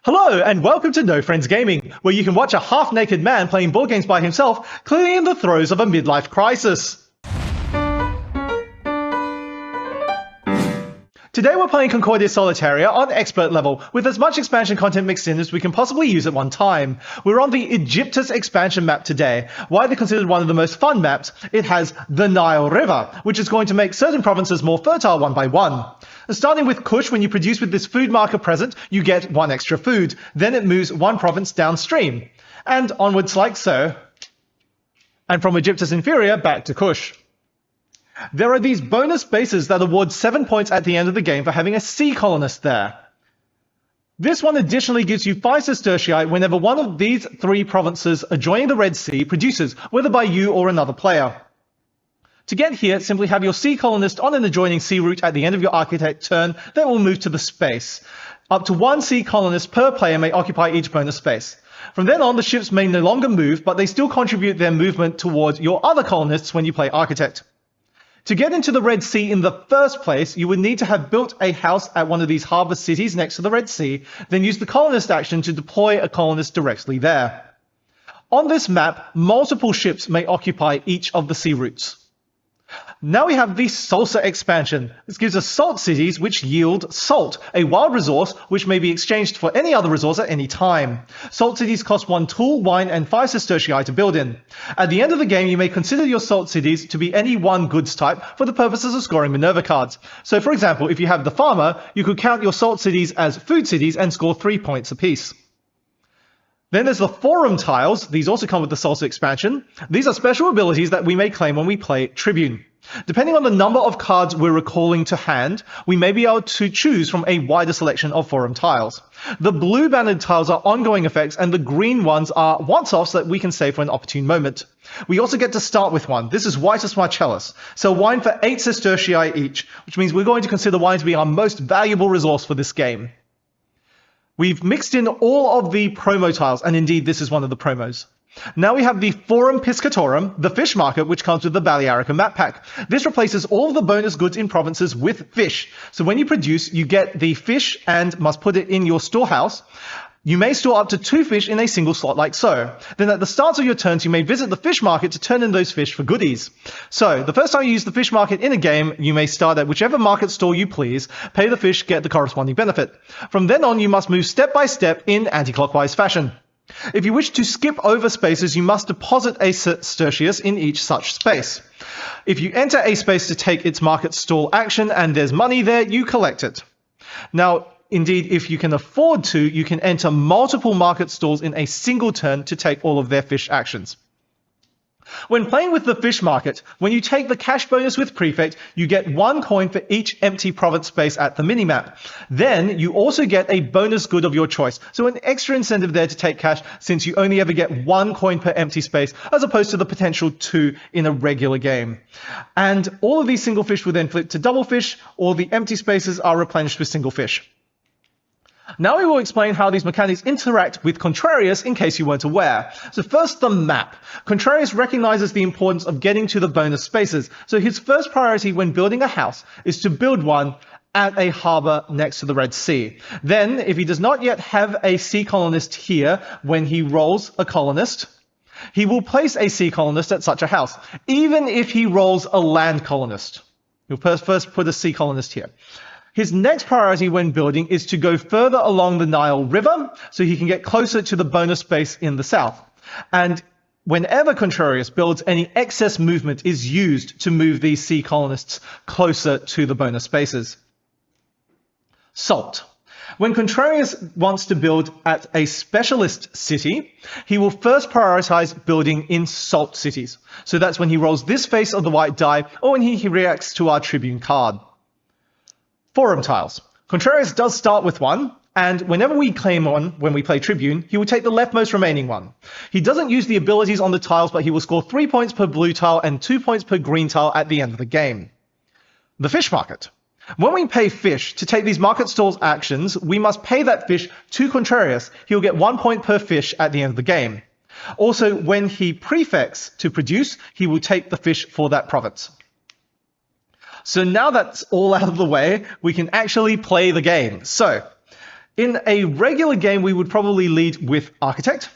Hello and welcome to No Friends Gaming, where you can watch a half-naked man playing board games by himself, clearly in the throes of a midlife crisis. Today we're playing Concordia Solitaria on expert level, with as much expansion content mixed in as we can possibly use at one time. We're on the Egyptus expansion map today. Widely considered one of the most fun maps, it has the Nile River, which is going to make certain provinces more fertile one by one. Starting with Kush, when you produce with this food marker present, you get one extra food. Then it moves one province downstream, and onwards like so. And from Egyptus Inferior back to Kush. There are these bonus bases that award 7 points at the end of the game for having a sea colonist there. This one additionally gives you 5 sestertii whenever one of these 3 provinces adjoining the Red Sea produces, whether by you or another player. To get here, simply have your sea colonist on an adjoining sea route at the end of your architect turn that will move to the space. Up to 1 sea colonist per player may occupy each bonus space. From then on, the ships may no longer move, but they still contribute their movement towards your other colonists when you play architect. To get into the Red Sea in the first place, you would need to have built a house at one of these harbour cities next to the Red Sea, then use the colonist action to deploy a colonist directly there. On this map, multiple ships may occupy each of the sea routes. Now we have the Salsa expansion. This gives us salt cities which yield salt, a wild resource which may be exchanged for any other resource at any time. Salt cities cost 1 tool, wine, and 5 sestertii to build in. At the end of the game, you may consider your salt cities to be any one goods type for the purposes of scoring Minerva cards. So for example, if you have the farmer, you could count your salt cities as food cities and score 3 points apiece. Then there's the Forum tiles. These also come with the Salsa expansion. These are special abilities that we may claim when we play Tribune. Depending on the number of cards we're recalling to hand, we may be able to choose from a wider selection of Forum tiles. The blue bannered tiles are ongoing effects, and the green ones are once-offs that we can save for an opportune moment. We also get to start with one. This is Vitus Marcellus. Sell wine for 8 sestertii each, which means we're going to consider wine to be our most valuable resource for this game. We've mixed in all of the promo tiles, and indeed this is one of the promos. Now we have the Forum Piscatorum, the fish market, which comes with the Balearica map pack. This replaces all of the bonus goods in provinces with fish. So when you produce, you get the fish and must put it in your storehouse. You may store up to 2 fish in a single slot like so. Then at the start of your turns, you may visit the fish market to turn in those fish for goodies. So the first time you use the fish market in a game, you may start at whichever market store you please, pay the fish, get the corresponding benefit. From then on, you must move step by step in anti-clockwise fashion. If you wish to skip over spaces, you must deposit a sestertius in each such space. If you enter a space to take its market stall action and there's money there, you collect it. Now, indeed, if you can afford to, you can enter multiple market stalls in a single turn to take all of their fish actions. When playing with the fish market, when you take the cash bonus with Prefect, you get 1 coin for each empty province space at the minimap. Then you also get a bonus good of your choice, so an extra incentive there to take cash since you only ever get 1 coin per empty space as opposed to the potential 2 in a regular game. And all of these single fish will then flip to double fish, or the empty spaces are replenished with single fish. Now we will explain how these mechanics interact with Contrarius in case you weren't aware. So first, the map. Contrarius recognizes the importance of getting to the bonus spaces, so his first priority when building a house is to build one at a harbor next to the Red Sea. Then, if he does not yet have a sea colonist here when he rolls a colonist, he will place a sea colonist at such a house, even if he rolls a land colonist. You'll first put a sea colonist here. His next priority when building is to go further along the Nile River so he can get closer to the bonus space in the south. And whenever Contrarius builds, any excess movement is used to move these sea colonists closer to the bonus spaces. Salt. When Contrarius wants to build at a specialist city, he will first prioritize building in salt cities. So that's when he rolls this face of the white die or when he reacts to our Tribune card. Forum tiles. Contrarius does start with 1, and whenever we claim one when we play Tribune, he will take the leftmost remaining one. He doesn't use the abilities on the tiles, but he will score 3 points per blue tile and 2 points per green tile at the end of the game. The fish market. When we pay fish to take these market stalls actions, we must pay that fish to Contrarius. He'll get 1 point per fish at the end of the game. Also, when he prefects to produce, he will take the fish for that province. So now that's all out of the way, we can actually play the game. So In a regular game, we would probably lead with Architect.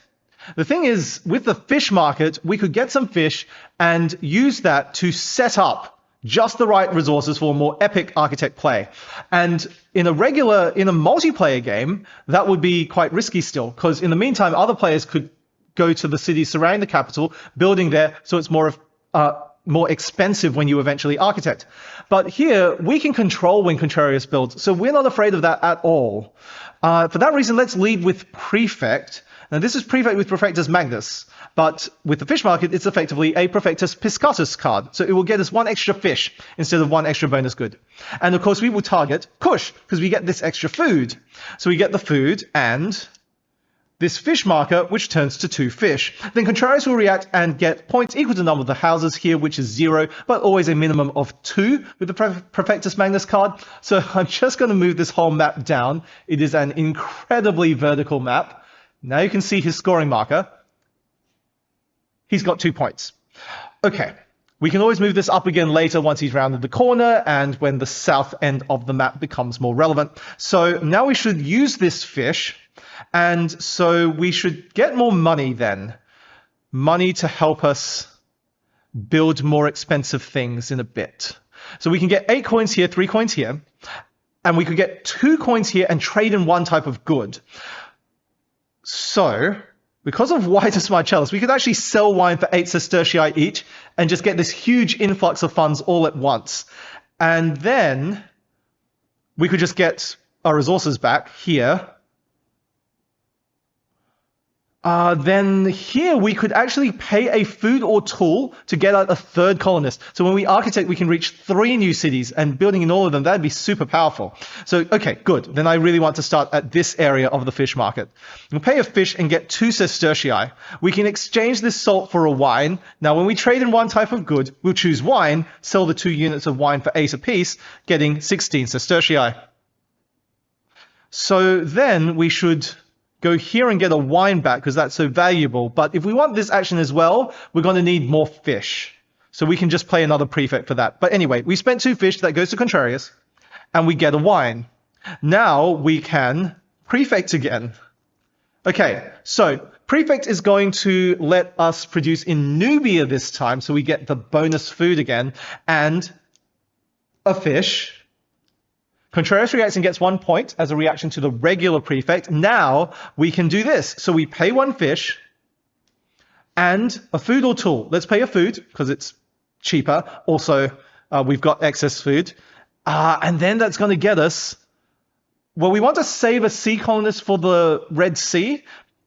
The thing is, with the fish market, we could get some fish and use that to set up just the right resources for a more epic Architect play. And in a multiplayer game, that would be quite risky still, because in the meantime, other players could go to the cities surrounding the capital, building there, so it's more expensive when you eventually Architect. But here, we can control when Contrarius builds, so we're not afraid of that at all. For that reason, let's lead with Prefect. Now, this is Prefect with Prefectus Magnus, but with the fish market, it's effectively a Prefectus Piscatus card. So it will get us one extra fish instead of one extra bonus good. And of course, we will target Kush, because we get this extra food. So we get the food and this fish marker, which turns to 2 fish. Then Contrarius will react and get points equal to the number of the houses here, which is 0, but always a minimum of 2 with the Prefectus Magnus card. So I'm just going to move this whole map down. It is an incredibly vertical map. Now you can see his scoring marker. He's got 2 points. Okay, we can always move this up again later once he's rounded the corner and when the south end of the map becomes more relevant. So now we should use this fish, and so we should get more money then. Money to help us build more expensive things in a bit. So we can get 8 coins here, 3 coins here, and we could get 2 coins here and trade in one type of good. So, because of Vitus Marcellus, we could actually sell wine for 8 sestertii each and just get this huge influx of funds all at once. And then we could just get our resources back here. Then here we could actually pay a food or tool to get out a 3rd colonist. So when we Architect, we can reach 3 new cities, and building in all of them, that'd be super powerful. So, okay, good. Then I really want to start at this area of the fish market. We'll pay a fish and get 2 sestertii. We can exchange this salt for a wine. Now, when we trade in one type of good, we'll choose wine, sell the 2 units of wine for 8 apiece, getting 16 sestertii. So then we should go here and get a wine back because that's so valuable. But if we want this action as well, we're going to need more fish. So we can just play another prefect for that. But anyway, we spent 2 fish, that goes to Contrarius, and we get a wine. Now we can prefect again. Okay, so prefect is going to let us produce in Nubia this time, so we get the bonus food again, and a fish. Contrarius reacts and gets 1 point as a reaction to the regular prefect. Now we can do this. So we pay 1 fish and a food or tool. Let's pay a food because it's cheaper. Also, we've got excess food. And then that's going to get us... Well, we want to save a sea colonist for the Red Sea.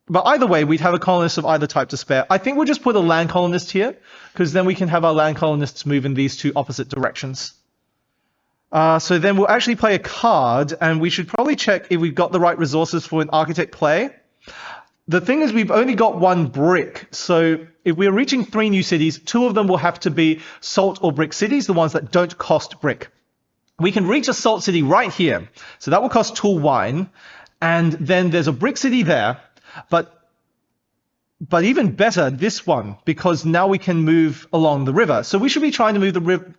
But either way, we'd have a colonist of either type to spare. I think we'll just put a land colonist here because then we can have our land colonists move in these 2 opposite directions. So then we'll actually play a card, and we should probably check if we've got the right resources for an Architect play. The thing is, we've only got 1 brick, so if we're reaching 3 new cities, 2 of them will have to be salt or brick cities, the ones that don't cost brick. We can reach a salt city right here, so that will cost 2 wine, and then there's a brick city there, but even better, this one, because now we can move along the river. So we should be trying to move the river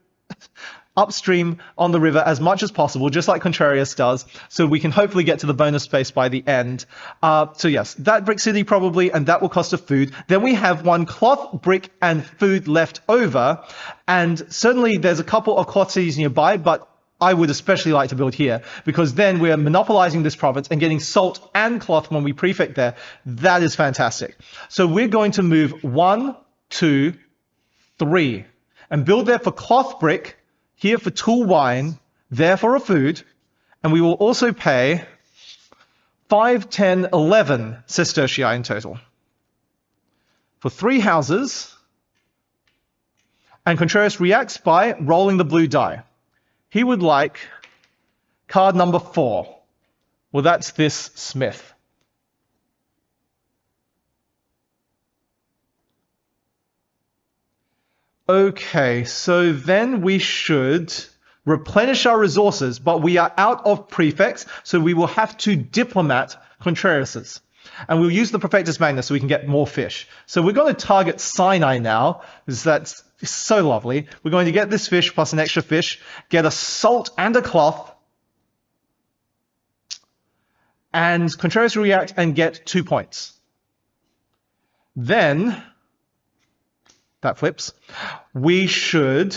upstream on the river as much as possible, just like Contrarius does, so we can hopefully get to the bonus space by the end. So yes, that brick city probably, and that will cost a food. Then we have 1 cloth, brick, and food left over, and certainly there's a couple of cloth cities nearby, but I would especially like to build here, because then we're monopolizing this province and getting salt and cloth when we prefect there. That is fantastic. So we're going to move 1, 2, 3, and build there for cloth brick, here for tool wine, there for a food, and we will also pay 5, 10, 11 sestertii in total for 3 houses. And Contrarius reacts by rolling the blue die. He would like card number 4. Well, that's this smith. Okay, so then we should replenish our resources, but we are out of prefects, so we will have to diplomat Contrarius's. And we'll use the Prefectus Magnus so we can get more fish. So we're going to target Sinai now, because that's so lovely. We're going to get this fish plus an extra fish, get a salt and a cloth, and Contreras react and get 2 points. Then, that flips, we should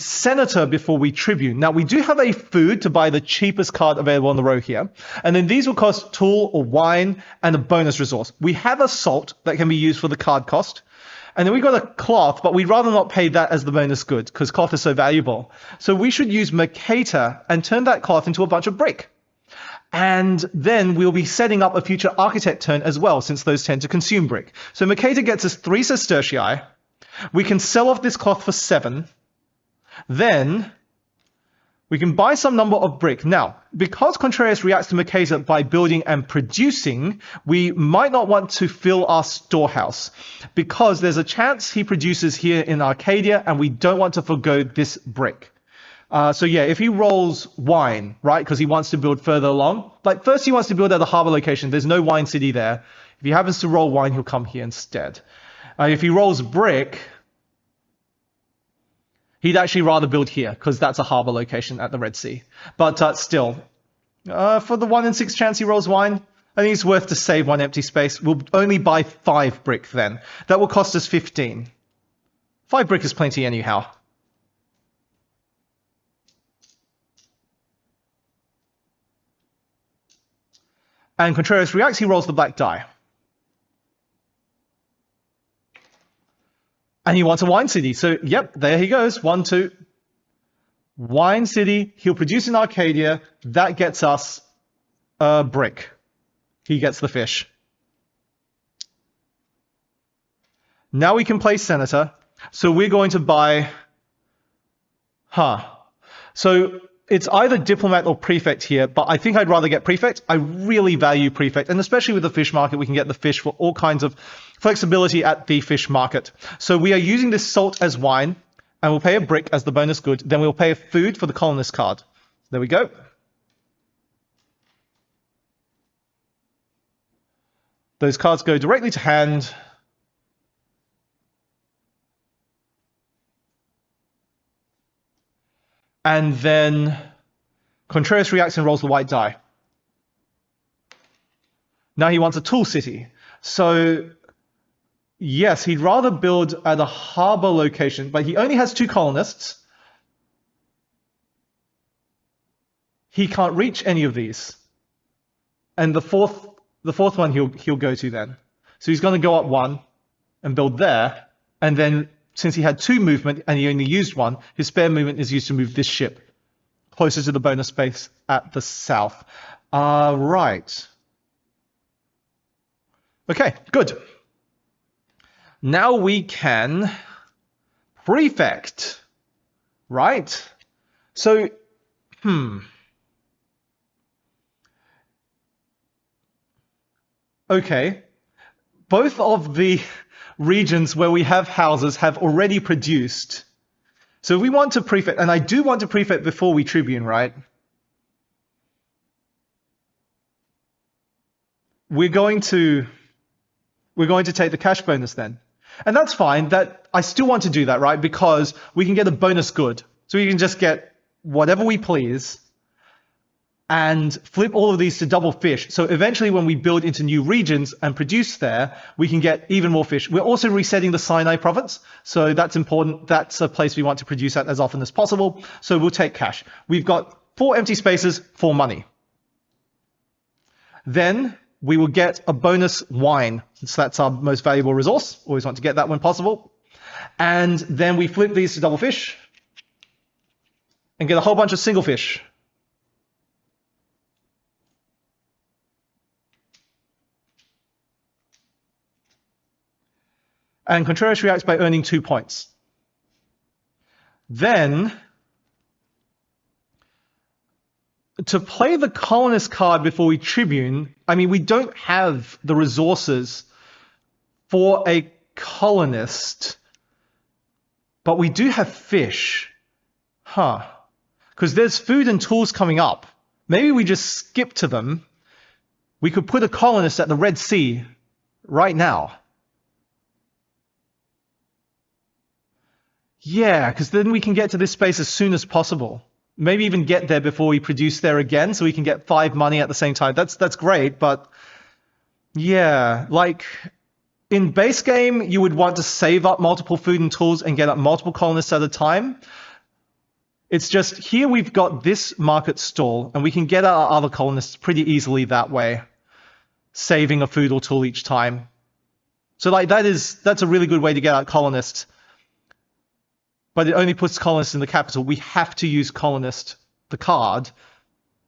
Senator before we Tribune. Now, we do have a food to buy the cheapest card available on the row here. And then these will cost tool or wine and a bonus resource. We have a salt that can be used for the card cost. And then we've got a cloth, but we'd rather not pay that as the bonus good because cloth is so valuable. So we should use Mercator and turn that cloth into a bunch of brick. And then we'll be setting up a future architect turn as well, since those tend to consume brick. So Mercator gets us 3 sestertii. We can sell off this cloth for 7. Then we can buy some number of brick. Now, because Contreras reacts to Mercator by building and producing, we might not want to fill our storehouse because there's a chance he produces here in Arcadia and we don't want to forgo this brick. So yeah, if he rolls wine, right, because he wants to build further along, like first he wants to build at the harbor location. There's no wine city there. If he happens to roll wine, he'll come here instead. If he rolls brick, he'd actually rather build here because that's a harbor location at the Red Sea. But still, for the 1 in 6 chance he rolls wine, I think it's worth to save 1 empty space. We'll only buy 5 brick then. That will cost us 15. 5 brick is plenty anyhow. And Contreras reacts, he rolls the black die. And he wants a wine city. So, yep, there he goes. 1, 2. Wine city. He'll produce in Arcadia. That gets us a brick. He gets the fish. Now we can play Senator. So we're going to buy... So it's either Diplomat or Prefect here, but I think I'd rather get Prefect. I really value Prefect, and especially with the fish market, we can get the fish for all kinds of flexibility at the fish market. So we are using this salt as wine, and we'll pay a brick as the bonus good. Then we'll pay a food for the colonist card. There we go. Those cards go directly to hand. And then Contreras reacts and rolls the white die. Now he wants a tool city. So yes, he'd rather build at a harbor location, but he only has 2 colonists. He can't reach any of these. And the fourth one he'll go to then. So he's going to go up 1 and build there, and then since he had 2 movement and he only used 1, his spare movement is used to move this ship closer to the bonus space at the south. Right. Okay, good. Now we can Prefect, right? So, Okay. Both of the regions where we have houses have already produced. So we want to Prefect, and I do want to Prefect before we Tribune, right? We're going to take the cash bonus then. And that's fine. That I still want to do that, right? Because we can get a bonus good. So we can just get whatever we please and flip all of these to double fish. So eventually when we build into new regions and produce there, we can get even more fish. We're also resetting the Sinai province. So that's important. That's a place we want to produce at as often as possible. So we'll take cash. We've got 4 empty spaces, 4 money. Then we will get a bonus wine. So that's our most valuable resource. Always want to get that when possible. And then we flip these to double fish and get a whole bunch of single fish. And Contreras reacts by earning 2 points. Then, to play the colonist card before we Tribune, I mean, we don't have the resources for a colonist, but we do have fish. Because there's food and tools coming up. Maybe we just skip to them. We could put a colonist at the Red Sea right now. Yeah, because then we can get to this space as soon as possible. maybe even get there before we produce there again, so we can get 5 money at the same time. That's great, but yeah, like in base game, you would want to save up multiple food and tools and get up multiple colonists at a time. It's just here we've got this market stall, and we can get our other colonists pretty easily that way, saving a food or tool each time. So like that's a really good way to get out colonists. But it only puts colonists in the capital. We have to use colonist, the card,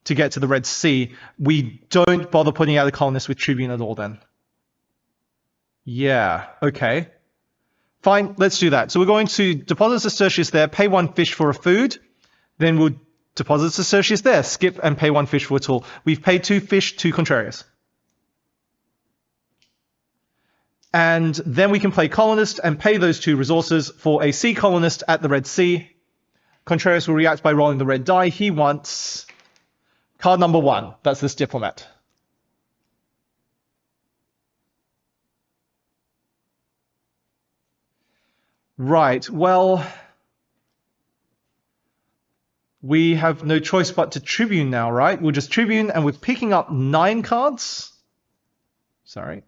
to get to the Red Sea. We don't bother putting out a colonist with Tribune at all then. Yeah, okay. Fine, let's do that. So we're going to deposit Sestertius there, pay 1 fish for a food. Then we'll deposit Sestertius there, skip and pay 1 fish for a tool. We've paid 2 fish to Contrarius. And then we can play colonist and pay those 2 resources for a sea colonist at the Red Sea. Contrarius will react by rolling the red die. He wants card number 1. That's this diplomat. Right, well, we have no choice but to Tribune now, right? We'll just Tribune, and we're picking up 9 cards. Sorry.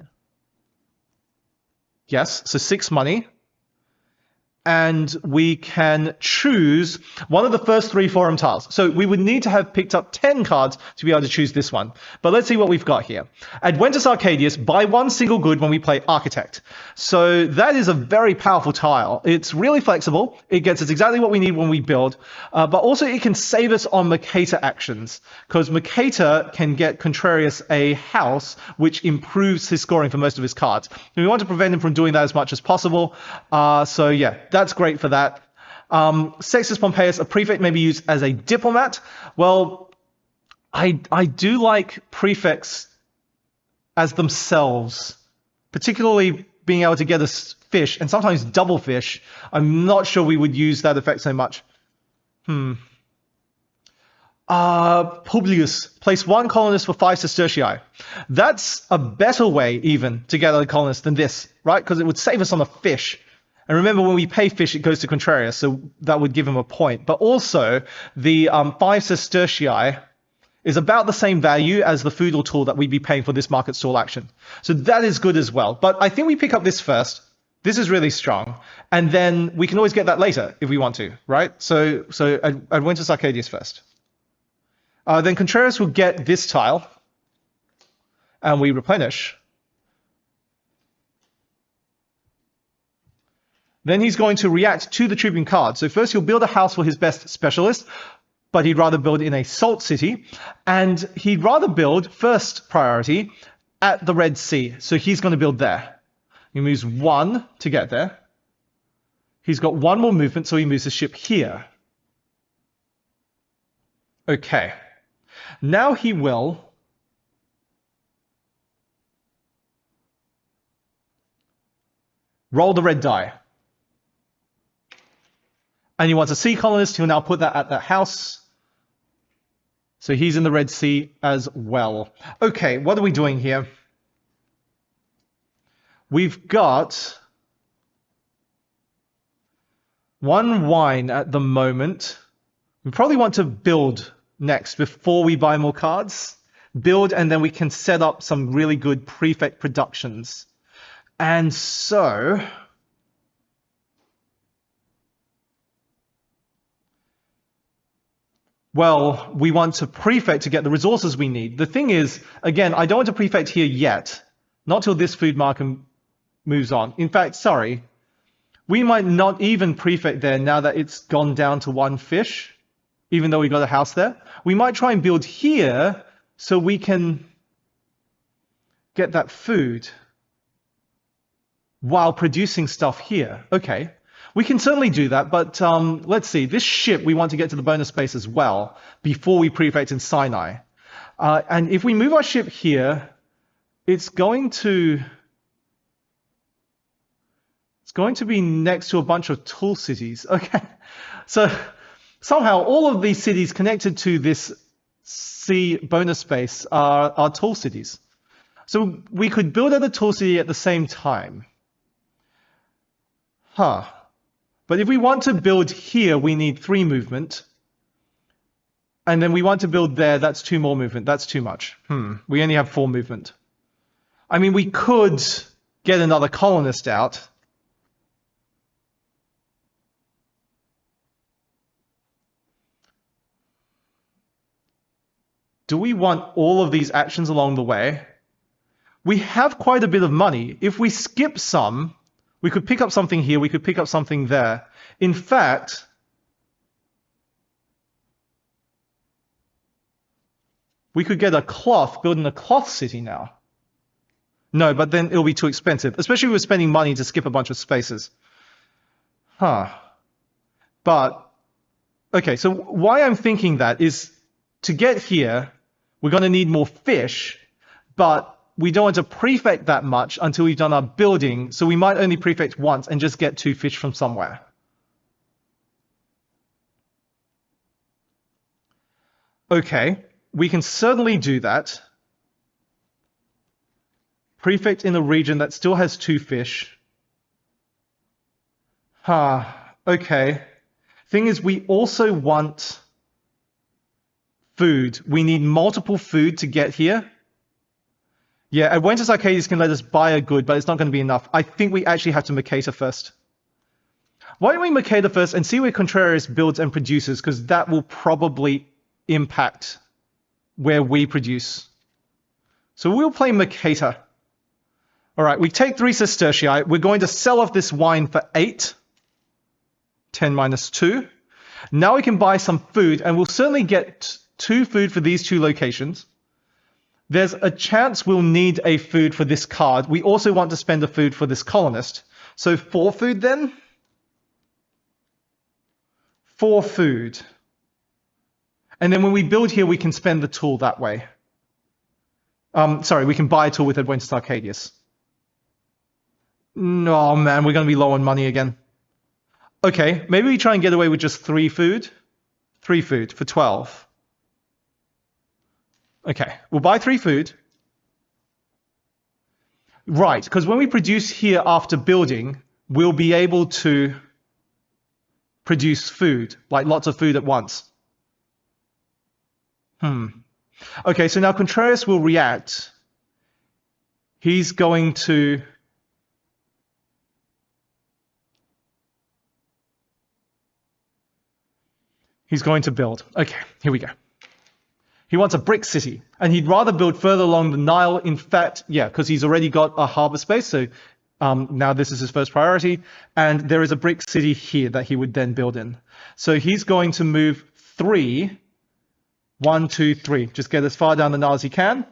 Yes, so 6 money. And we can choose one of the first 3 forum tiles. So we would need to have picked up 10 cards to be able to choose this one. But let's see what we've got here. Adventus Arcadius, buy 1 single good when we play Architect. So that is a very powerful tile. It's really flexible. It gets us exactly what we need when we build. But also it can save us on Mercator actions, because Mercator can get Contrarius a house, which improves his scoring for most of his cards. And we want to prevent him from doing that as much as possible. So yeah. That's great for that. Sextus Pompeius, a prefect may be used as a diplomat. Well, I do like prefects as themselves, particularly being able to get us fish, and sometimes double fish. I'm not sure we would use that effect so much. Publius, place 1 colonist for 5 sestertii. That's a better way even to get a colonist than this, right? Because it would save us on a fish. And remember, when we pay fish, it goes to Contrarius, so that would give him a point. But also, the 5 sestertii is about the same value as the feudal tool that we'd be paying for this market stall action. So that is good as well. But I think we pick up this first. This is really strong. And then we can always get that later if we want to, right? So Adventus Arcadius first. Then Contrarius will get this tile, and we replenish. Then he's going to react to the Tribune card. So first he'll build a house for his best specialist, but he'd rather build in a salt city. And he'd rather build, first priority, at the Red Sea. So he's going to build there. He moves 1 to get there. He's got 1 more movement, so he moves the ship here. Okay. Now he will roll the red die. And he wants a sea colonist. He'll now put that at that house. So he's in the Red Sea as well. Okay, what are we doing here? We've got 1 wine at the moment. We probably want to build next before we buy more cards. Build, and then we can set up some really good prefect productions. And so well, we want to prefect to get the resources we need. The thing is, again, I don't want to prefect here yet. Not till this food market moves on. In fact, sorry. We might not even prefect there now that it's gone down to 1 fish, even though we got a house there. We might try and build here so we can get that food while producing stuff here. Okay. We can certainly do that, but let's see. This ship, we want to get to the bonus space as well before we prefect in Sinai. And if we move our ship here, it's going to be next to a bunch of tool cities. Okay. So somehow all of these cities connected to this sea bonus space are tool cities. So we could build at a tool city at the same time. But if we want to build here, we need 3 movement. And then we want to build there. That's 2 more movement. That's too much. We only have 4 movement. I mean, we could get another colonist out. Do we want all of these actions along the way? We have quite a bit of money. If we skip some, we could pick up something here, we could pick up something there. In fact, we could get a cloth, building a cloth city now. No, but then it'll be too expensive, especially if we're spending money to skip a bunch of spaces. But, okay, so why I'm thinking that is to get here, we're going to need more fish, but we don't want to prefect that much until we've done our building, so we might only prefect once and just get 2 fish from somewhere. Okay, we can certainly do that. Prefect in a region that still has 2 fish. Okay. Thing is, we also want food. We need multiple food to get here. Yeah, Adventus Arcades can let us buy a good, but it's not going to be enough. I think we actually have to Mercator first. Why don't we Mercator first and see where Contrarius builds and produces, because that will probably impact where we produce. So we'll play Mercator. All right, we take 3 sestertii. We're going to sell off this wine for 8. 10 minus 2. Now we can buy some food, and we'll certainly get 2 food for these 2 locations. There's a chance we'll need a food for this card. We also want to spend a food for this colonist. So 4 food then? 4 food. And then when we build here, we can spend the tool that way. Sorry, we can buy a tool with Adventus Arcadius. No, man, we're going to be low on money again. Okay, maybe we try and get away with just 3 food. 3 food for 12. Okay, we'll buy 3 food. Right, because when we produce here after building, we'll be able to produce food, like lots of food at once. Okay, so now Contrarius will react. He's going to... He's going to build. Okay, here we go. He wants a brick city, and he'd rather build further along the Nile. In fact, yeah, because he's already got a harbor space, so now this is his first priority, and there is a brick city here that he would then build in. So he's going to move 3, 1, 2, 3, just get as far down the Nile as he can,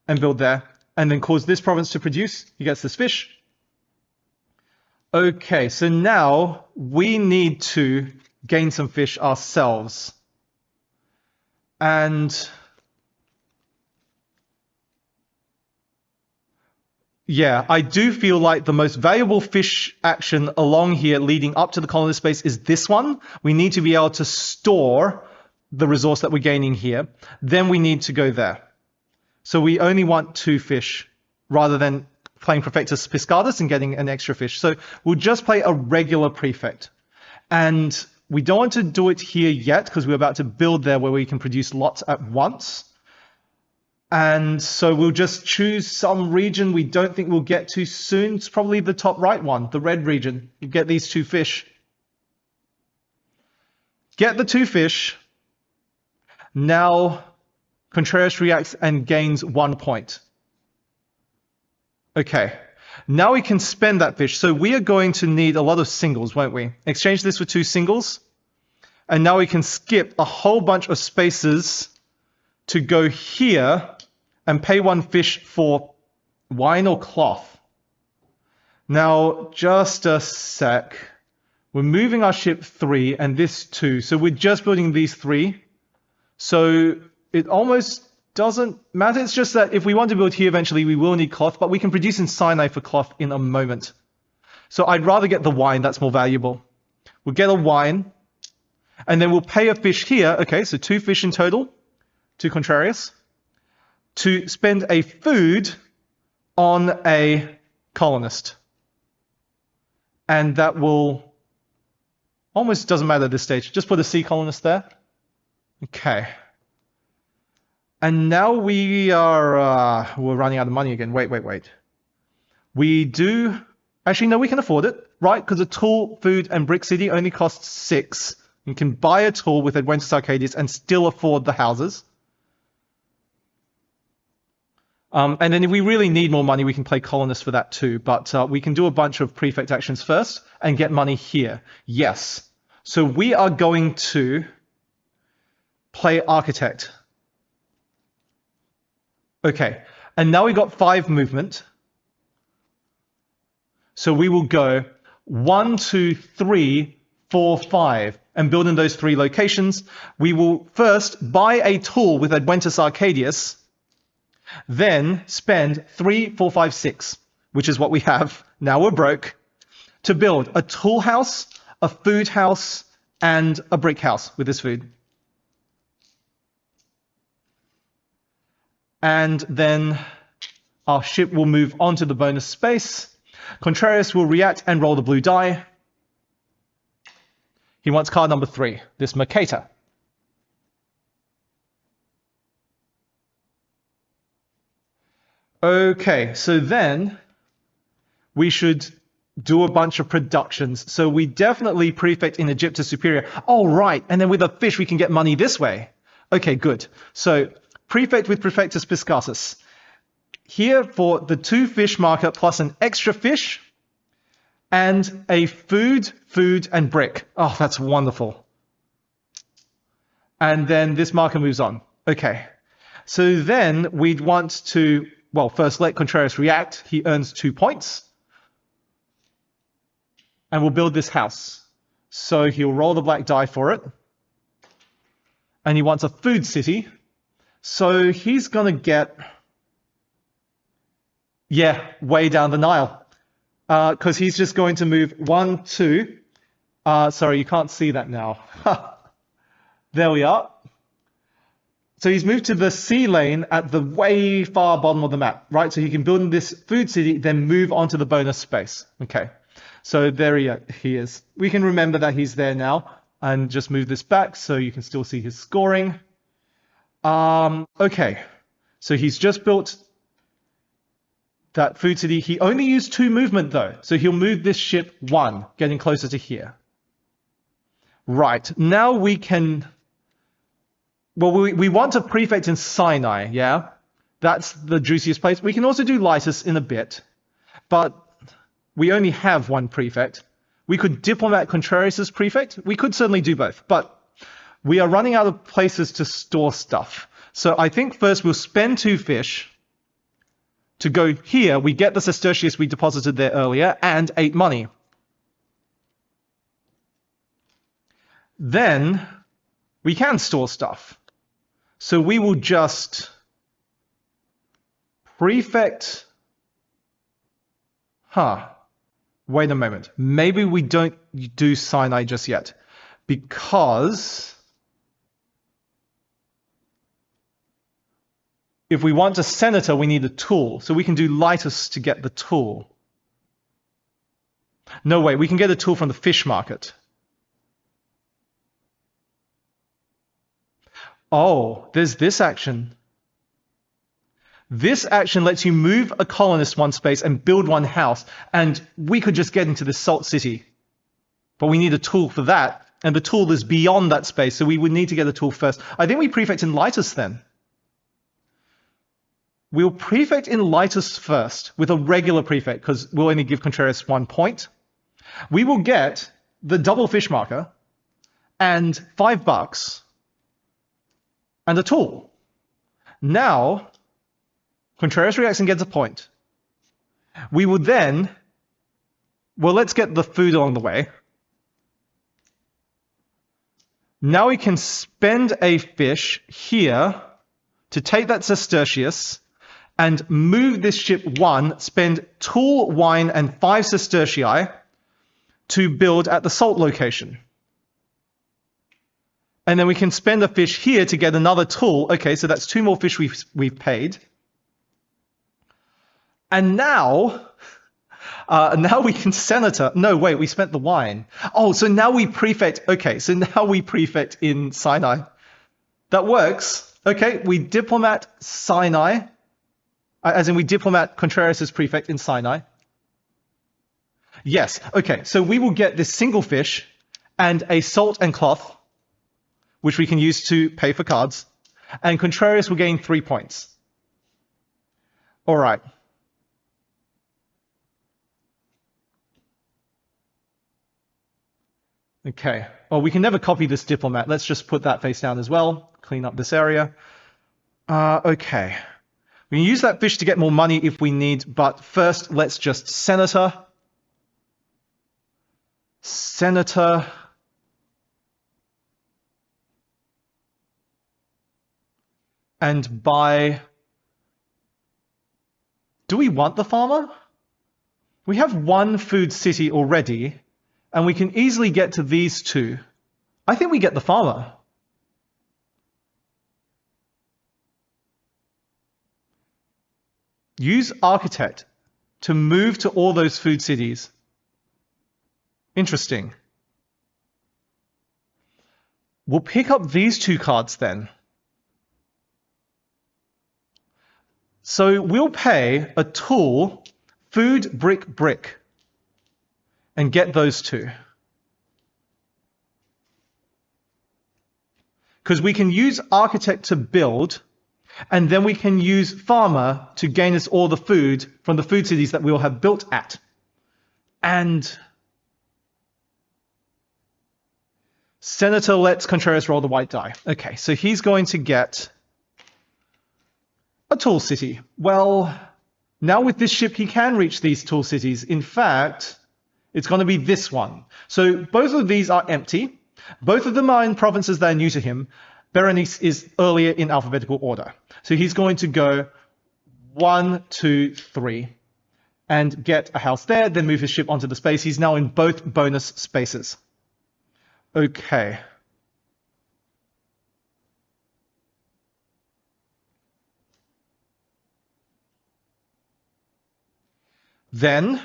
and build there, and then cause this province to produce. He gets this fish. Okay, so now we need to gain some fish ourselves. And yeah, I do feel like the most valuable fish action along here leading up to the colonist space is this one. We need to be able to store the resource that we're gaining here. Then we need to go there. So we only want 2 fish rather than playing Prefectus Piscardus and getting an extra fish. So we'll just play a regular prefect. And we don't want to do it here yet because we're about to build there where we can produce lots at once. And so we'll just choose some region we don't think we'll get to soon. It's probably the top right one, the red region. You get these 2 fish. Get the 2 fish. Now Contrarius reacts and gains 1 point. Okay. Now we can spend that fish. So we are going to need a lot of singles, won't we? Exchange this for 2 singles. And now we can skip a whole bunch of spaces to go here and pay 1 fish for wine or cloth. Now, just a sec. We're moving our ship 3 and this 2. So we're just building these 3. So it almost doesn't matter. It's just that if we want to build here eventually, we will need cloth, but we can produce in Sinai for cloth in a moment. So I'd rather get the wine. That's more valuable. We'll get a wine, and then we'll pay a fish here. Okay, so 2 fish in total to Contrarius to spend a food on a colonist. And that will almost doesn't matter at this stage. Just put a sea colonist there. Okay. And now we are, we're running out of money again. Wait. We do, actually, no, we can afford it, right? Because a tool, food, and brick city only costs 6. You can buy a tool with Adventus Arcadius and still afford the houses. And then if we really need more money, we can play colonists for that too. But we can do a bunch of prefect actions first and get money here. Yes. So we are going to play architect. Okay. And now we got 5 movement. So we will go 1, 2, 3, 4, 5 and build in those 3 locations. We will first buy a tool with Adventus Arcadius, then spend 3, 4, 5, 6, which is what we have. Now we're broke, to build a tool house, a food house, and a brick house with this food. And then our ship will move on to the bonus space. Contrarius will react and roll the blue die. He wants card number 3, this Mercator. Okay, so then we should do a bunch of productions. So we definitely prefect in Egyptus Superior. Oh, right, and then with a fish we can get money this way. Okay, good. So prefect with Prefectus Piscatus. Here for the 2 fish marker plus an extra fish and a food, and brick. Oh, that's wonderful. And then this marker moves on. Okay. So then we'd want to, well, first let Contrarius react. He earns 2 points. And we'll build this house. So he'll roll the black die for it. And he wants a food city. So he's going to get, yeah, way down the Nile. Because he's just going to move 1, 2. Sorry, you can't see that now. There we are. So he's moved to the sea lane at the way far bottom of the map, right? So he can build in this food city, then move on to the bonus space. Okay, so there he is. We can remember that he's there now and just move this back so you can still see his scoring. Okay, so he's just built that food city. He only used 2 movement though, so he'll move this ship 1, getting closer to here. Right, now we can, well, we want a prefect in Sinai, yeah? That's the juiciest place. We can also do Lytus in a bit, but we only have 1 prefect. We could diplomat Contrarius's prefect. We could certainly do both, but we are running out of places to store stuff. So I think first we'll spend 2 fish to go here. We get the Sestertius we deposited there earlier and 8 money. Then we can store stuff. So we will just prefect. Wait a moment. Maybe we don't do Sinai just yet, because if we want a senator, we need a tool. So we can do Lytus to get the tool. No way, we can get a tool from the fish market. Oh, there's this action. This action lets you move a colonist 1 space and build 1 house. And we could just get into the salt city. But we need a tool for that. And the tool is beyond that space, so we would need to get a tool first. I think we prefect in Lytus then. We'll prefect in Lytus first with a regular prefect, because we'll only give Contrarius 1 point. We will get the double fish marker and $5 and a tool. Now, Contrarius reacts and gets a point. We will then, well, let's get the food along the way. Now we can spend a fish here to take that Sestertius and move this ship 1, spend tool, wine, and 5 Sestertii to build at the salt location. And then we can spend a fish here to get another tool. Okay, so that's 2 more fish we've paid. And now we can senator. No, wait, we spent the wine. Oh, so now we prefect. Okay, so now we prefect in Sinai. That works. Okay, we diplomat Sinai, as in we diplomat Contreras' prefect in Sinai. Yes, okay, so we will get this single fish and a salt and cloth, which we can use to pay for cards, and Contreras will gain 3 points. All right. Okay, well, we can never copy this diplomat. Let's just put that face down as well. Clean up this area. Okay. We can use that fish to get more money if we need, but first let's just senator. Senator. And buy. Do we want the farmer? We have one food city already, and we can easily get to these two. I think we get the farmer. Use architect to move to all those food cities. Interesting. We'll pick up these 2 cards then. So we'll pay a tool, food, brick, and get those 2. Because we can use architect to build, and then we can use farmer to gain us all the food from the food cities that we'll have built at. And Senator lets Contreras roll the white die. Okay, so he's going to get a tall city. Well, now with this ship, he can reach these tall cities. In fact, it's going to be this one. So both of these are empty. Both of them are in provinces that are new to him. Berenice is earlier in alphabetical order. So he's going to go 1, 2, 3 and get a house there, then move his ship onto the space. He's now in both bonus spaces. Okay. Then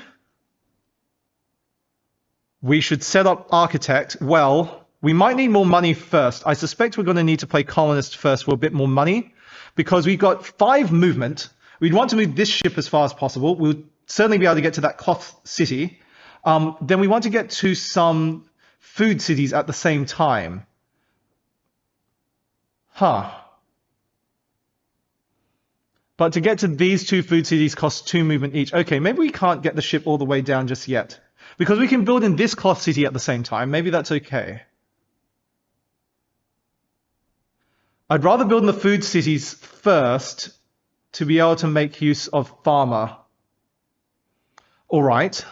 we should set up architect. Well, we might need more money first. I suspect we're going to need to play colonist first for a bit more money because we've got 5 movement. We'd want to move this ship as far as possible. We'll certainly be able to get to that cloth city. Then we want to get to some food cities at the same time. But to get to these 2 food cities costs 2 movement each. Okay, maybe we can't get the ship all the way down just yet. Because we can build in this cloth city at the same time. Maybe that's okay. I'd rather build in the food cities first to be able to make use of farmer. All right.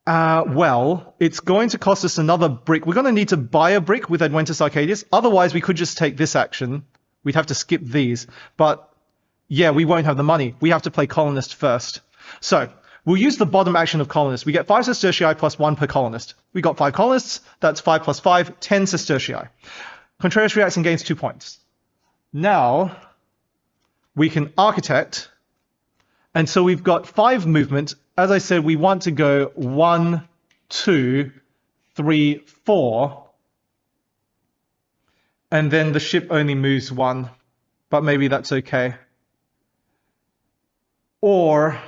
Well, it's going to cost us another brick. We're going to need to buy a brick with Adventus Arcadius. Otherwise, we could just take this action. We'd have to skip these. But yeah, we won't have the money. We have to play colonist first. So we'll use the bottom action of colonist. We get 5 sestertii plus 1 per colonist. We got 5 colonists. That's 5 plus 5, 10 sestertii. Contreras reacts and gains 2 points. Now we can architect. And so we've got 5 movement. As I said, we want to go 1, 2, 3, 4. And then the ship only moves 1. But maybe that's okay. Or,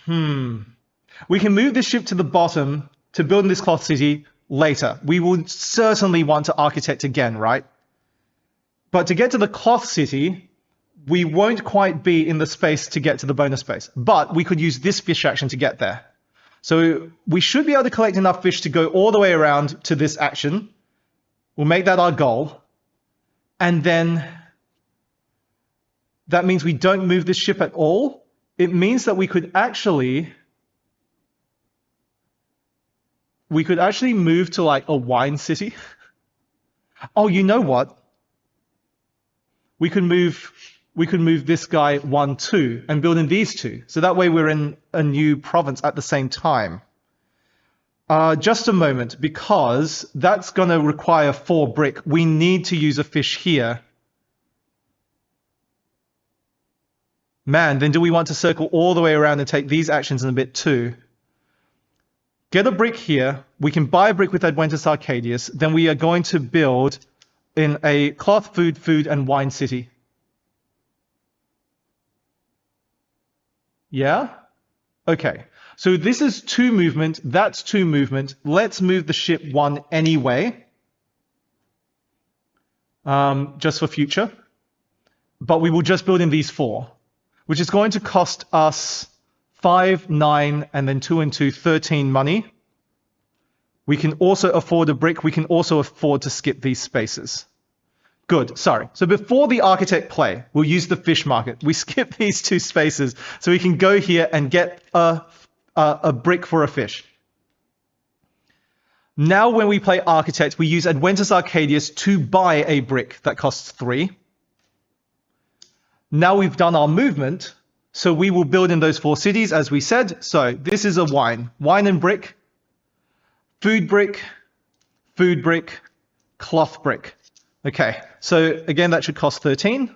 we can move this ship to the bottom to build in this cloth city later. We will certainly want to architect again, right? But to get to the cloth city, we won't quite be in the space to get to the bonus space. But we could use this fish action to get there. So we should be able to collect enough fish to go all the way around to this action. We'll make that our goal. And then that means we don't move this ship at all. It means that we could actually move to like a wine city. Oh, you know what? We could move this guy 1, 2 and build in these 2. So that way we're in a new province at the same time. Just a moment, because that's going to require 4 brick. We need to use a fish here. Man, then do we want to circle all the way around and take these actions in a bit too? Get a brick here. We can buy a brick with Adventus Arcadius. Then we are going to build in a cloth, food, and wine city. Yeah? Okay. So this is 2 movement, that's 2 movement. Let's move the ship 1 anyway. Just for future. But we will just build in these 4, which is going to cost us 5, 9, and then 2 and 2, 13 money. We can also afford a brick. We can also afford to skip these spaces. Good, sorry. So before the architect play, we'll use the fish market. We skip these 2 spaces so we can go here and get a brick for a fish. Now when we play architect, we use Adventus Arcadius to buy a brick that costs 3. Now we've done our movement, so we will build in those 4 cities as we said. So this is a wine and brick, food brick, cloth brick. Okay, so again, that should cost 13.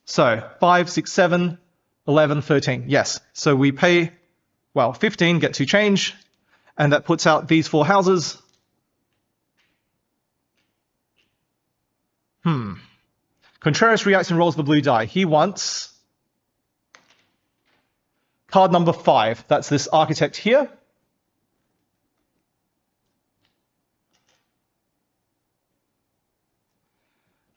So 5, 6, 7, 11, 13. Yes, so we pay, well, 15, get 2 change, and that puts out these 4 houses. Contreras reacts and rolls the blue die. He wants card number 5. That's this architect here.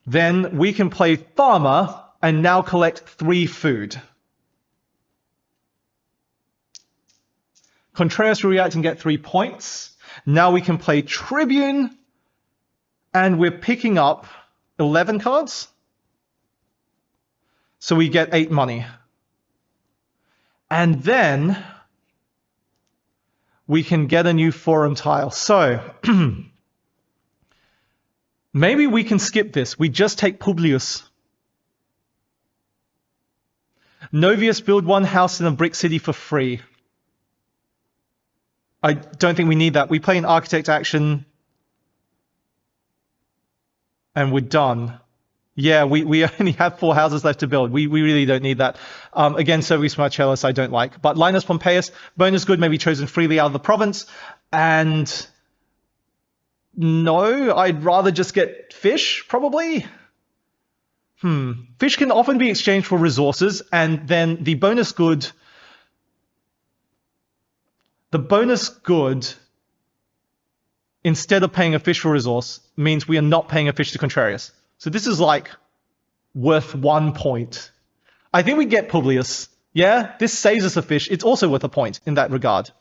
Then we can play farmer and now collect 3 food. Contreras will react and get 3 points. Now we can play tribune and we're picking up 11 cards. So we get 8 money. And then we can get a new forum tile. So maybe we can skip this. We just take Publius. Novius, build 1 house in a brick city for free. I don't think we need that. We play an architect action and we're done. Yeah, we only have 4 houses left to build. We really don't need that. Again, Servius Marcellus I don't like. But Linus Pompeius, bonus good may be chosen freely out of the province. And no, I'd rather just get fish, probably. Fish can often be exchanged for resources, and then the bonus good, instead of paying a fish for resource, means we are not paying a fish to Contrarius. So this is like worth 1 point. I think we get Publius. Yeah, this saves us a fish. It's also worth a point in that regard.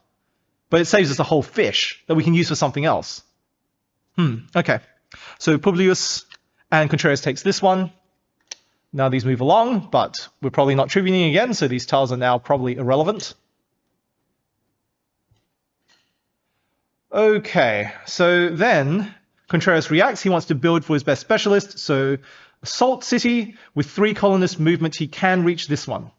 But it saves us a whole fish that we can use for something else. Okay. So Publius and Contreras takes this one. Now these move along, but we're probably not tribuning again, so these tiles are now probably irrelevant. Okay, so then Contreras reacts. He wants to build for his best specialist. So Assault City with 3 colonist movement. He can reach this one.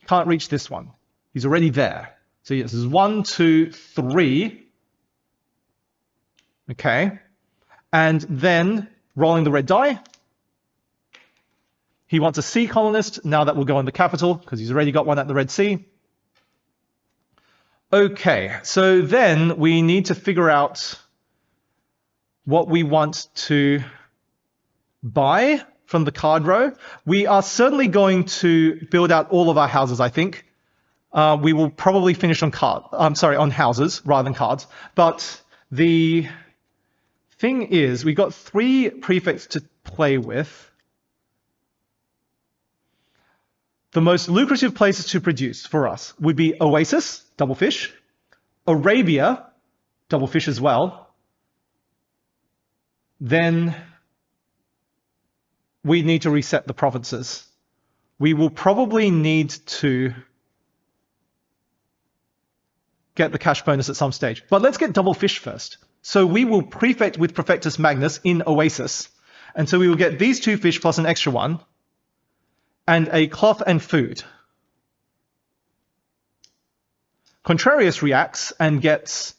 Can't reach this one. He's already there. So yes, this is 1, 2, 3. Okay. And then rolling the red die. He wants a sea colonist. Now that will go in the capital because he's already got one at the Red Sea. Okay, so then we need to figure out what we want to buy from the card row. We are certainly going to build out all of our houses, I think. We will probably finish on on houses rather than cards. But the thing is, we've got 3 prefects to play with. The most lucrative places to produce for us would be Oasis, double fish, Arabia, double fish as well. Then we need to reset the provinces. We will probably need to get the cash bonus at some stage. But let's get double fish first. So we will prefect with Prefectus Magnus in Oasis. And so we will get these 2 fish plus an extra one. And a cloth and food. Contrarius reacts and gets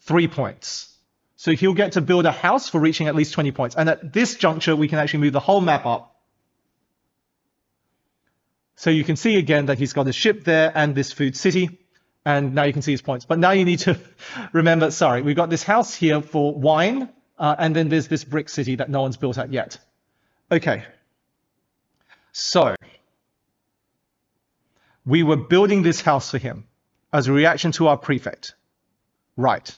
3 points. So he'll get to build a house for reaching at least 20 points. And at this juncture, we can actually move the whole map up. So you can see again that he's got his ship there and this food city. And now you can see his points. But now you need to remember, sorry, we've got this house here for wine. And then there's this brick city that no one's built at yet. Okay. So, we were building this house for him as a reaction to our prefect. Right.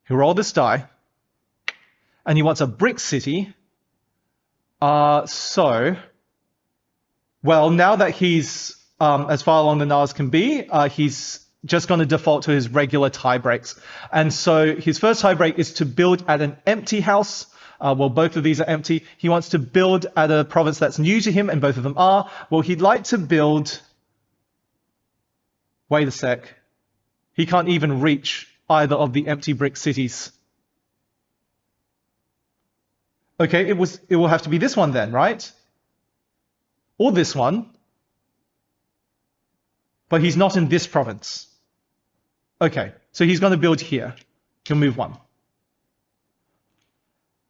He rolled this die, and he wants a brick city. Well, now that he's as far along the NARS can be, he's just going to default to his regular tie breaks. And so his first tie break is to build at an empty house. Well, both of these are empty. He wants to build at a province that's new to him, and both of them are. Well, he'd like to build... Wait a sec. He can't even reach either of the empty brick cities. Okay, it will have to be this one then, right? Or this one. But he's not in this province. Okay, so he's going to build here. He'll move one.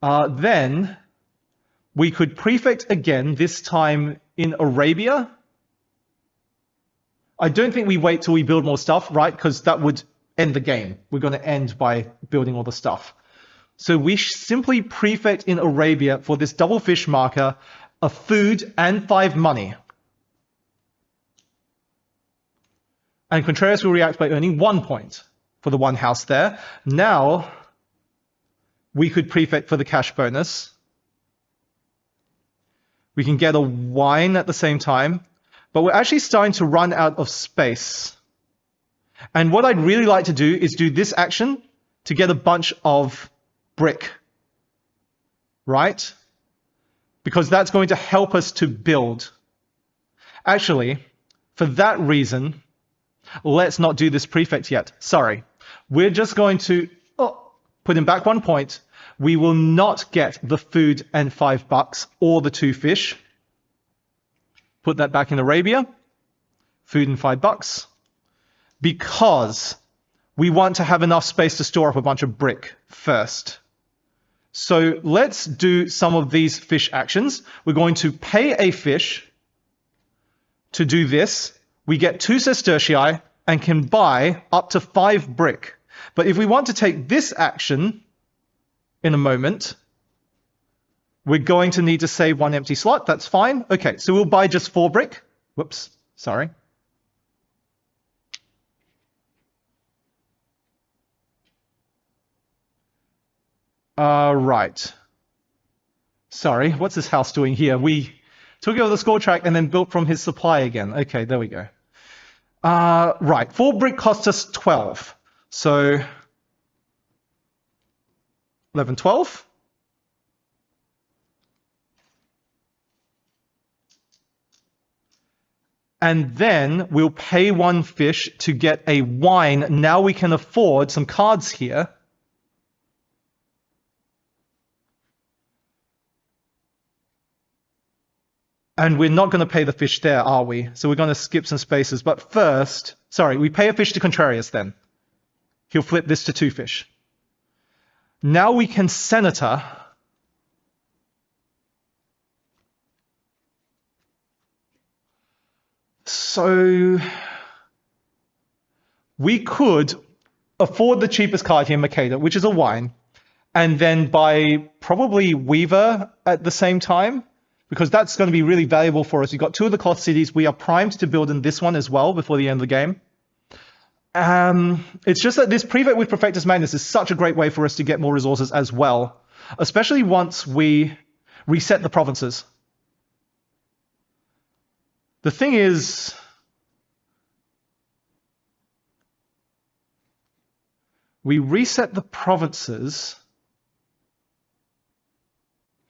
Then we could prefect again, this time in Arabia. I don't think we wait till we build more stuff, right? Because that would end the game. We're going to end by building all the stuff. So we simply prefect in Arabia for this double fish marker a food and 5 money. And Contreras will react by earning 1 point for the one house there. Now, we could prefect for the cash bonus. We can get a wine at the same time, but we're actually starting to run out of space. And what I'd really like to do is do this action to get a bunch of brick, right? Because that's going to help us to build. Actually, for that reason, let's not do this prefect yet. Sorry. We're just going to put him back 1 point. We will not get the food and $5 or the 2 fish. Put that back in Arabia. Food and $5. Because we want to have enough space to store up a bunch of brick first. So let's do some of these fish actions. We're going to pay a fish to do this. We get 2 sestertii and can buy up to 5 brick. But if we want to take this action in a moment, we're going to need to save 1 empty slot. That's fine. Okay, so we'll buy just 4 brick. Whoops, sorry. Right. Sorry, what's this house doing here? We took over the score track and then built from his supply again. Okay, there we go. Right, 4 brick cost us 12. So 11, 12. And then we'll pay 1 fish to get a wine. Now we can afford some cards here. And we're not going to pay the fish there, are we? So we're going to skip some spaces. But first, sorry, we pay a fish to Contrarius then. He'll flip this to 2 fish. Now we can senator. So we could afford the cheapest card here, Makeda, which is a wine, and then buy probably Weaver at the same time, because that's going to be really valuable for us. We've got 2 of the cloth cities. We are primed to build in this one as well before the end of the game. It's just that this prefect with Perfectus Magnus is such a great way for us to get more resources as well, especially once we reset the provinces. The thing is, we reset the provinces.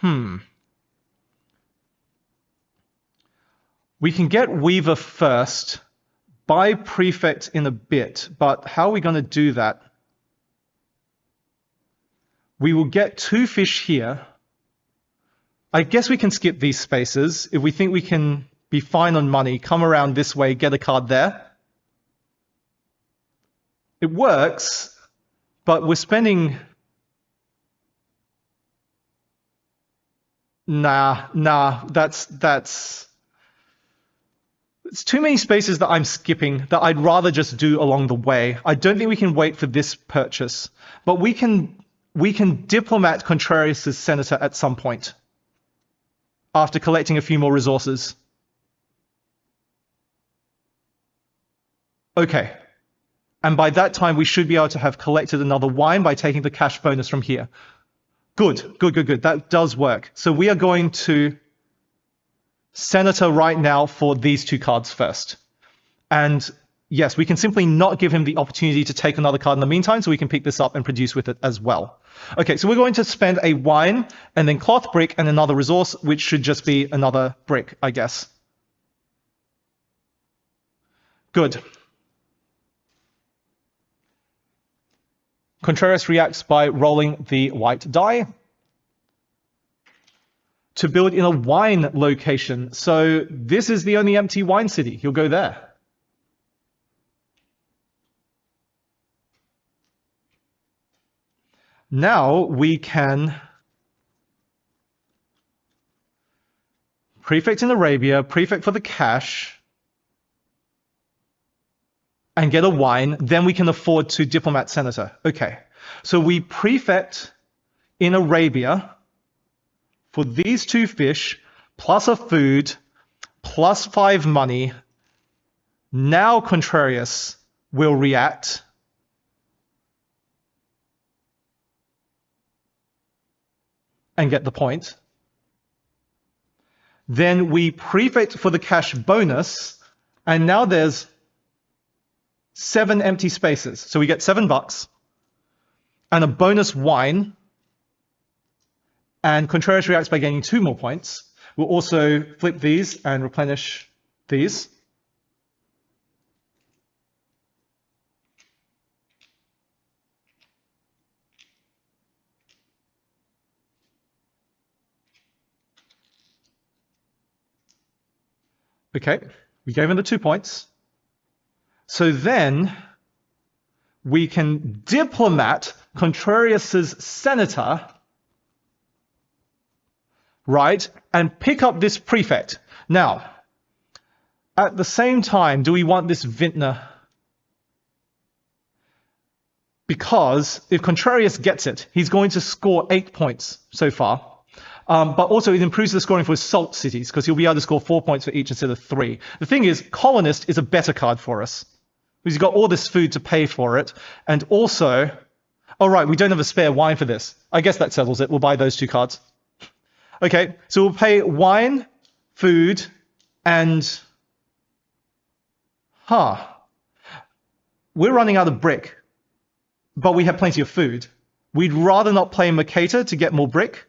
We can get Weaver first, buy Prefect in a bit, but how are we going to do that? We will get 2 fish here. I guess we can skip these spaces. If we think we can be fine on money, come around this way, get a card there. It works, but we're spending... Nah, that's... It's too many spaces that I'm skipping that I'd rather just do along the way. I don't think we can wait for this purchase, but we can we can diplomat Contrarius' senator at some point after collecting a few more resources. Okay. And by that time, we should be able to have collected another wine by taking the cash bonus from here. Good, good, good, good. That does work. So we are going to senator right now for these two cards first. And yes, we can simply not give him the opportunity to take another card in the meantime, so we can pick this up and produce with it as well. Okay, so we're going to spend a wine and then cloth brick and another resource, which should just be another brick, I guess. Good. Contrarius reacts by rolling the white die to build in a wine location. So this is the only empty wine city. He'll go there. Now we can prefect in Arabia, prefect for the cash, and get a wine. Then we can afford to diplomat senator. Okay, so we prefect in Arabia for these two fish, plus a food, plus 5 money. Now Contrarius will react. And get the point. Then we prefect for the cash bonus, and now there's 7 empty spaces. So we get $7 and a bonus wine, and Contrarius reacts by gaining 2 more points. We'll also flip these and replenish these. Okay, we gave him the 2 points. So then we can diplomat Contrarius's senator, right, and pick up this prefect. Now, at the same time, do we want this vintner? Because if Contrarius gets it, he's going to score 8 points so far. But also it improves the scoring for his salt cities, because he'll be able to score 4 points for each instead of 3. The thing is, Colonist is a better card for us, because he's got all this food to pay for it. And also, oh right, we don't have a spare wine for this. I guess that settles it. We'll buy those 2 cards. Okay, so we'll pay wine, food, and... We're running out of brick, but we have plenty of food. We'd rather not play Mercator to get more brick.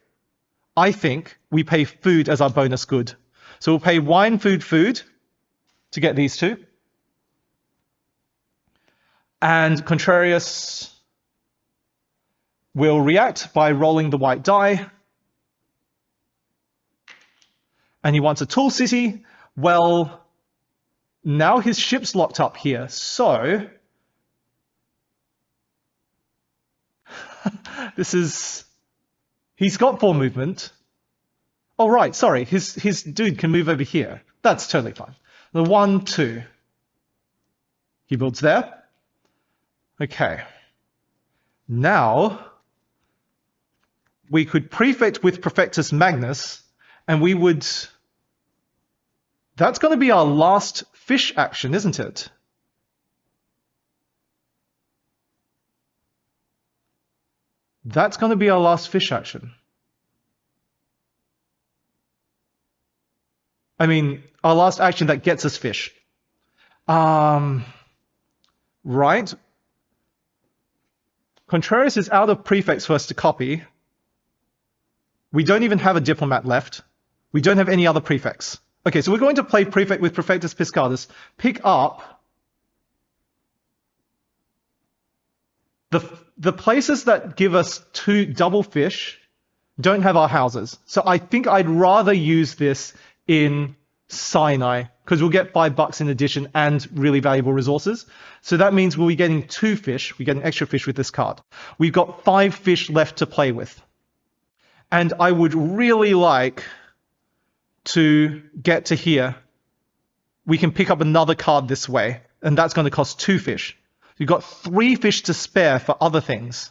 I think we pay food as our bonus good. So we'll pay wine, food, food to get these 2. And Contrarius will react by rolling the white die. And he wants a tool city. Well, now his ship's locked up here. So this is... He's got 4 movement. Oh, right, sorry. His dude can move over here. That's totally fine. The 1, 2. He builds there. Okay. Now, we could prefect with Prefectus Magnus, and we would... That's going to be our last fish action, isn't it? That's going to be our last fish action. I mean, our last action that gets us fish. Right. Contrarius is out of prefects for us to copy. We don't even have a diplomat left. We don't have any other prefects. Okay, so we're going to play prefect with Prefectus Piscatus. Pick up the places that give us 2 double fish don't have our houses. So I think I'd rather use this in Sinai, because we'll get $5 in addition and really valuable resources. So that means we'll be getting 2 fish. We get an extra fish with this card. We've got 5 fish left to play with. And I would really like to get to here. We can pick up another card this way, and that's going to cost 2 fish. You've got 3 fish to spare for other things.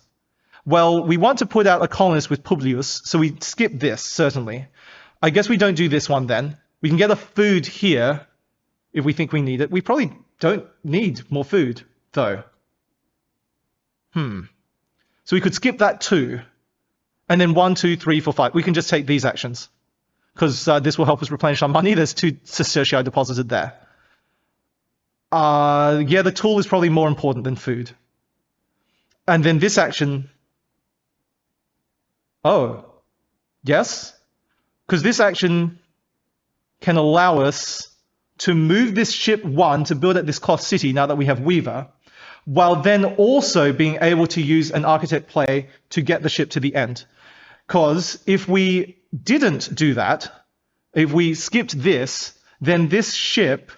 Well, we want to put out a colonist with Publius, so we skip this, certainly. I guess we don't do this one then. We can get a food here if we think we need it. We probably don't need more food, though. So we could skip that too. And then 1, 2, 3, 4, 5. We can just take these actions, because this will help us replenish our money. There's 2 sestertii deposited there. Yeah, the tool is probably more important than food. And then this action... Oh, yes? Because this action can allow us to move this ship 1 to build at this cloth city now that we have Weaver, while then also being able to use an architect play to get the ship to the end. Because if we didn't do that, if we skipped this, then this ship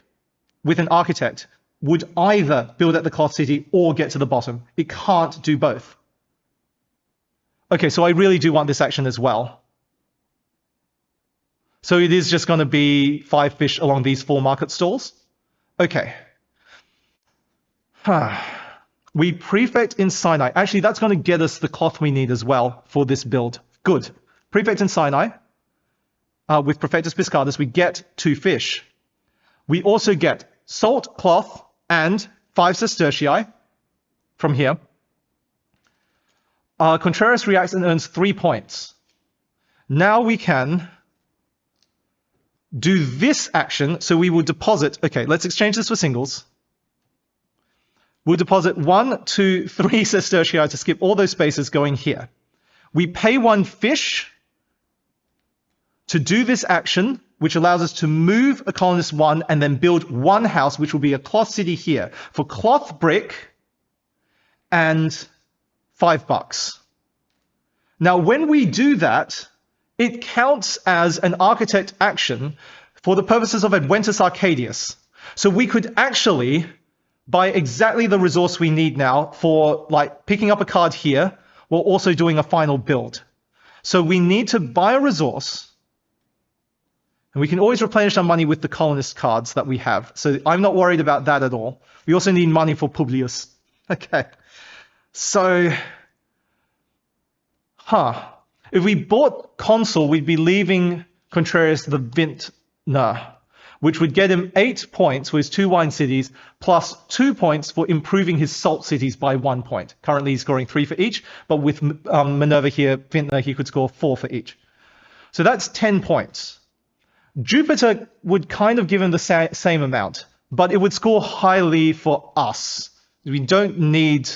with an architect would either build at the cloth city or get to the bottom. It can't do both. Okay, so I really do want this action as well. So it is just going to be 5 fish along these 4 market stalls. Okay. We prefect in Sinai. Actually, that's going to get us the cloth we need as well for this build. Good. Prefect in Sinai. With Prefectus Piscatus, we get 2 fish. We also get salt, cloth, and 5 sestertii from here. Contreras reacts and earns 3 points. Now we can do this action. So we will deposit... Okay, let's exchange this for singles. We'll deposit 1, 2, 3 sestertii to skip all those spaces going here. We pay 1 fish to do this action, which allows us to move a colonist 1 and then build 1 house, which will be a cloth city here for cloth brick and $5. Now, when we do that, it counts as an architect action for the purposes of Adventus Arcadius. So we could actually buy exactly the resource we need now for like picking up a card here while also doing a final build. So we need to buy a resource, and we can always replenish our money with the colonist cards that we have. So I'm not worried about that at all. We also need money for Publius. Okay. So, if we bought Consul, we'd be leaving Contreras the Vintner, which would get him 8 points for his 2 wine cities, plus 2 points for improving his salt cities by 1 point. Currently he's scoring 3 for each, but with Minerva here, Vintner, he could score 4 for each. So that's 10 points. Jupiter would kind of give him the same amount, but it would score highly for us. We don't need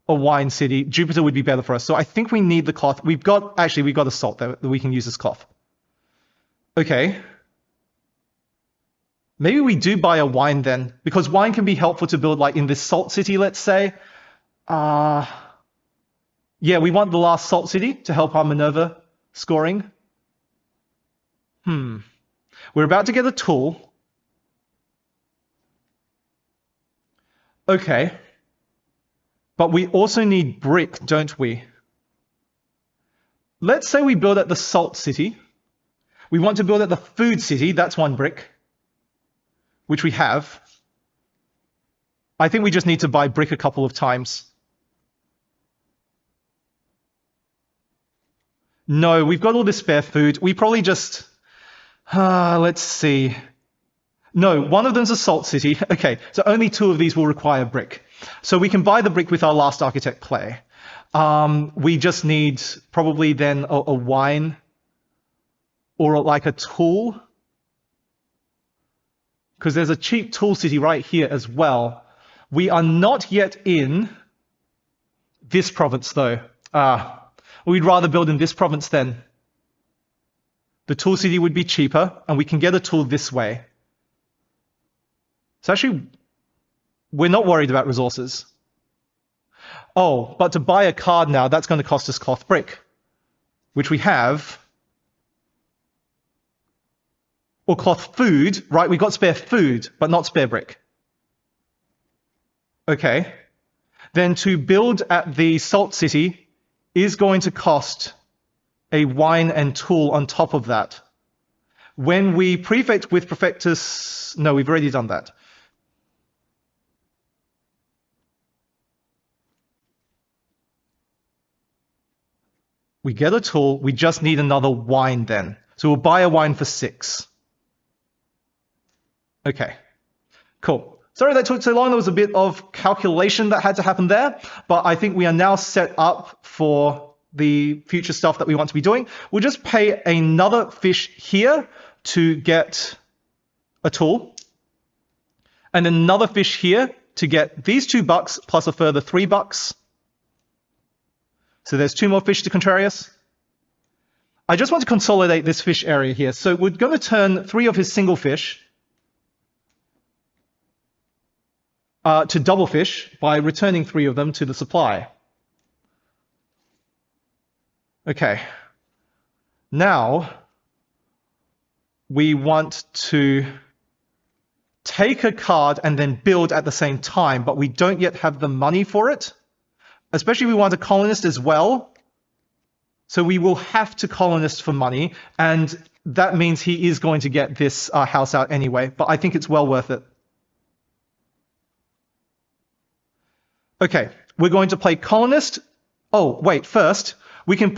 a wine city. Jupiter would be better for us. So I think we need the cloth. We've got a salt there that we can use as cloth. Okay. Maybe we do buy a wine then, because wine can be helpful to build like in this salt city, let's say. Yeah, we want the last salt city to help our Minerva scoring. We're about to get a tool. Okay. But we also need brick, don't we? Let's say we build at the salt city. We want to build at the food city. That's 1 brick, which we have. I think we just need to buy brick a couple of times. No, we've got all this spare food. We probably just... let's see. No, 1 of them's a salt city. Okay, so only 2 of these will require brick. So we can buy the brick with our last architect play. We just need probably then a wine or like a tool. Because there's a cheap tool city right here as well. We are not yet in this province though. We'd rather build in this province then. The tool city would be cheaper, and we can get a tool this way. So actually, we're not worried about resources. Oh, but to buy a card now, that's going to cost us cloth brick, which we have. Or cloth food, right? We got spare food, but not spare brick. Okay. Then to build at the salt city is going to cost a wine and tool on top of that. When we prefect with Prefectus... No, we've already done that. We get a tool. We just need another wine then. So we'll buy a wine for 6. Okay, cool. Sorry that took so long. There was a bit of calculation that had to happen there, but I think we are now set up for the future stuff that we want to be doing. We'll just pay another fish here to get a tool, and another fish here to get these $2 plus a further $3. So there's 2 more fish to Contrarius. I just want to consolidate this fish area here. So we're going to turn 3 of his single fish to double fish by returning 3 of them to the supply. Okay. Now we want to take a card and then build at the same time, but we don't yet have the money for it. Especially we want a colonist as well. So we will have to colonist for money, and that means he is going to get this house out anyway, but I think it's well worth it. Okay, we're going to play colonist. Oh, wait, first, we can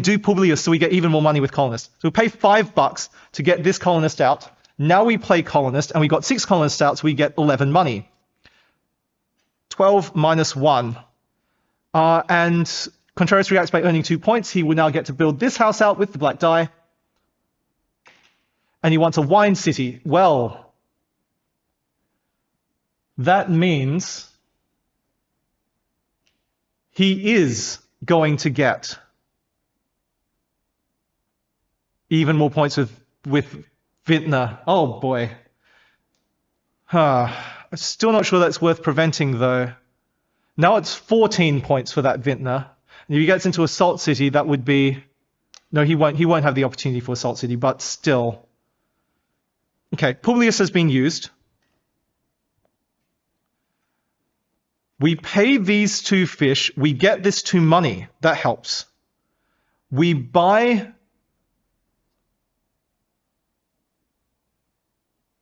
do Publius so we get even more money with colonist. So we'll pay $5 to get this colonist out. Now we play colonist, and we got 6 colonists out, so we get 11 money. 12 minus 1. And Contrarius reacts by earning 2 points. He will now get to build this house out with the black die. And he wants a wine city. Well, that means he is going to get even more points with Vintner. Oh boy. I'm still not sure that's worth preventing though. Now it's 14 points for that Vintner. And if he gets into a Salt City, that would be... No, he won't have the opportunity for a Salt City, but still. Okay, Publius has been used. We pay these 2 fish. We get this 2 money. That helps. We buy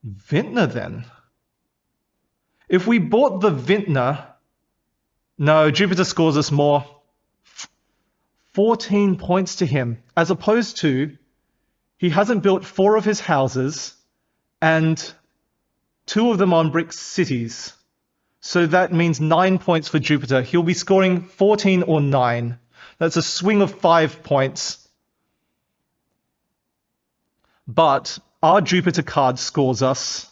Vintner then. If we bought the Vintner... No, Jupiter scores us more. 14 points to him, as opposed to he hasn't built 4 of his houses and 2 of them on brick cities. So that means 9 points for Jupiter. He'll be scoring 14 or 9. That's a swing of 5 points. But our Jupiter card scores us.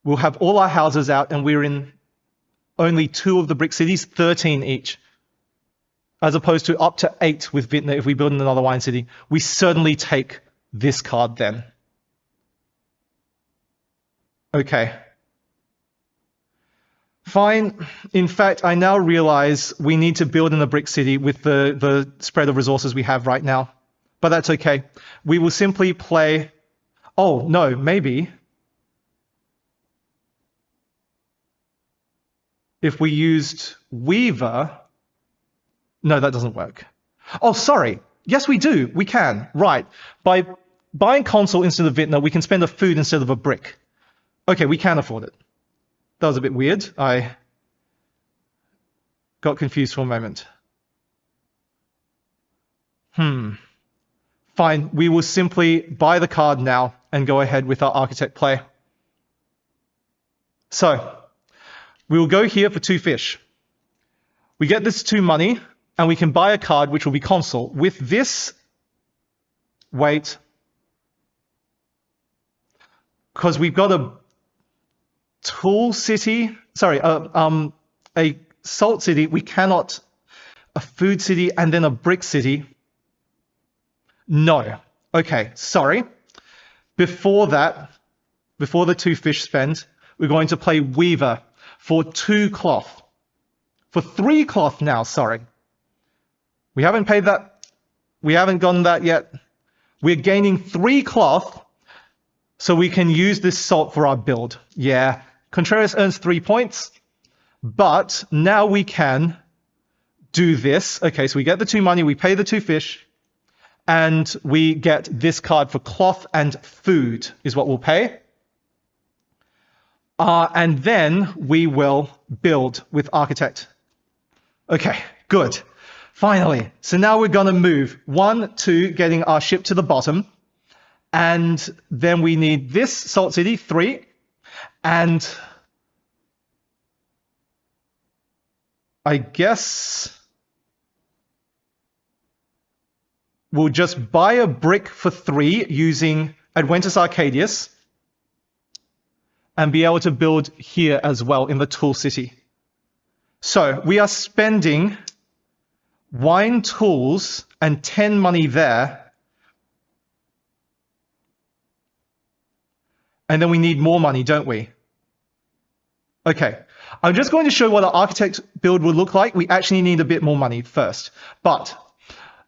We'll have all our houses out, and we're in only 2 of the brick cities, 13 each. As opposed to up to 8 with Vintner if we build another wine city. We certainly take this card then. Okay. Fine. In fact, I now realize we need to build in a brick city with the spread of resources we have right now. But that's okay. We will simply play... Oh, no, maybe... If we used Weaver... No, that doesn't work. Oh, sorry. Yes, we do. We can. Right. By buying Consul instead of Vintner, we can spend a food instead of a brick. Okay, we can afford it. That was a bit weird. I got confused for a moment. Fine. We will simply buy the card now and go ahead with our Architect play. So... we will go here for 2 fish. We get this 2 money, and we can buy a card which will be Consul. With this, wait, because we've got a tool city, sorry, a salt city, we cannot, a food city and then a brick city. No. Okay, sorry. Before that, before the 2 fish spend, we're going to play Weaver. For 2 cloth. For 3 cloth now, sorry. We haven't paid that. We haven't gotten that yet. We're gaining 3 cloth so we can use this salt for our build. Yeah, Contrarius earns 3 points, but now we can do this. Okay, so we get the 2 money, we pay the 2 fish, and we get this card for cloth and food is what we'll pay. And then we will build with Architect. Okay, Good. Finally. So now we're going to move 1, 2, getting our ship to the bottom. And then we need this salt city, 3. And I guess we'll just buy a brick for 3 using Adventus Arcadius and be able to build here as well in the tool city. So we are spending wine tools and 10 money there. And then we need more money, don't we? Okay, I'm just going to show what our architect build will look like. We actually need a bit more money first. But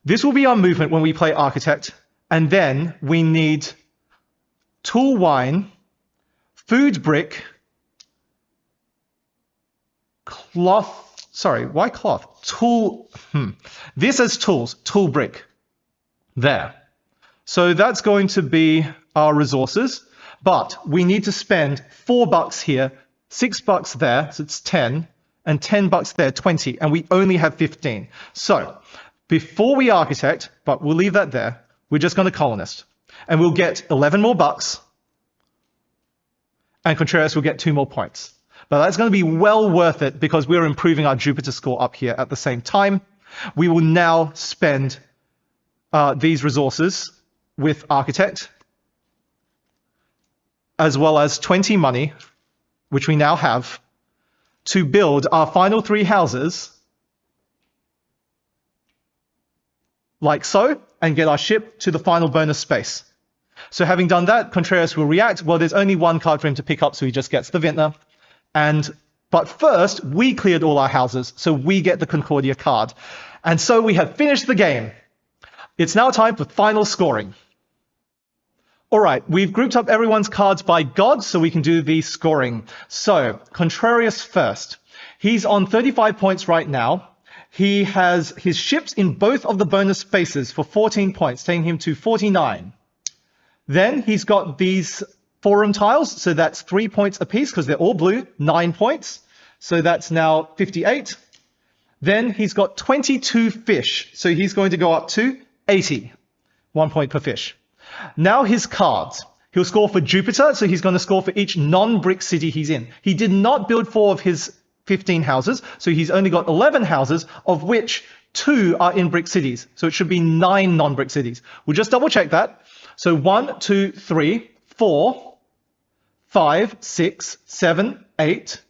this will be our movement when we play architect. And then we need tool wine, food brick, cloth. Sorry, why cloth? Tool. This is tools, tool brick. There. So that's going to be our resources. But we need to spend $4 here, $6 there, so it's 10, and $10 there, 20, and we only have 15. So before we architect, but we'll leave that there, we're just going to colonist. And we'll get 11 more bucks, and Contreras will get 2 more points. But that's going to be well worth it because we're improving our Jupiter score up here at the same time. We will now spend these resources with architect, as well as 20 money, which we now have, to build our final 3 houses, like so, and get our ship to the final bonus space. So having done that, Contreras will react. Well, there's only 1 card for him to pick up, so he just gets the vintner. But first, we cleared all our houses, so we get the Concordia card. And so we have finished the game. It's now time for final scoring. All right, we've grouped up everyone's cards by god, so we can do the scoring. So, Contrarius first. He's on 35 points right now. He has his ships in both of the bonus spaces for 14 points, taking him to 49. Then he's got these forum tiles, so that's 3 points apiece because they're all blue, 9 points. So that's now 58. Then he's got 22 fish, so he's going to go up to 80. 1 point per fish. Now his cards. He'll score for Jupiter, so he's going to score for each non-brick city he's in. He did not build 4 of his 15 houses, so he's only got 11 houses, of which 2 are in brick cities. So it should be 9 non-brick cities. We'll just double check that. So 1, 2, 3, 4, 5, 6, 7, 8,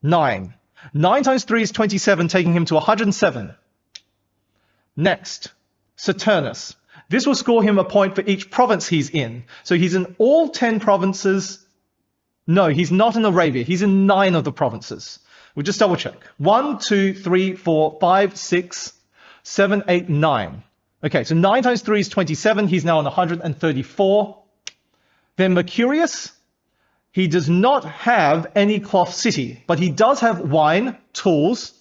9. 9 times 3 is 27, taking him to 107. Next, Saturnus. This will score him a point for each province he's in. So he's in all 10 provinces. No, he's not in Arabia. He's in 9 of the provinces. We'll just double check. 1, 2, 3, 4, 5, 6, 7, 8, 9. Okay, so 9 times 3 is 27. He's now on 134. Then Mercurius. He does not have any cloth city, but he does have wine, tools,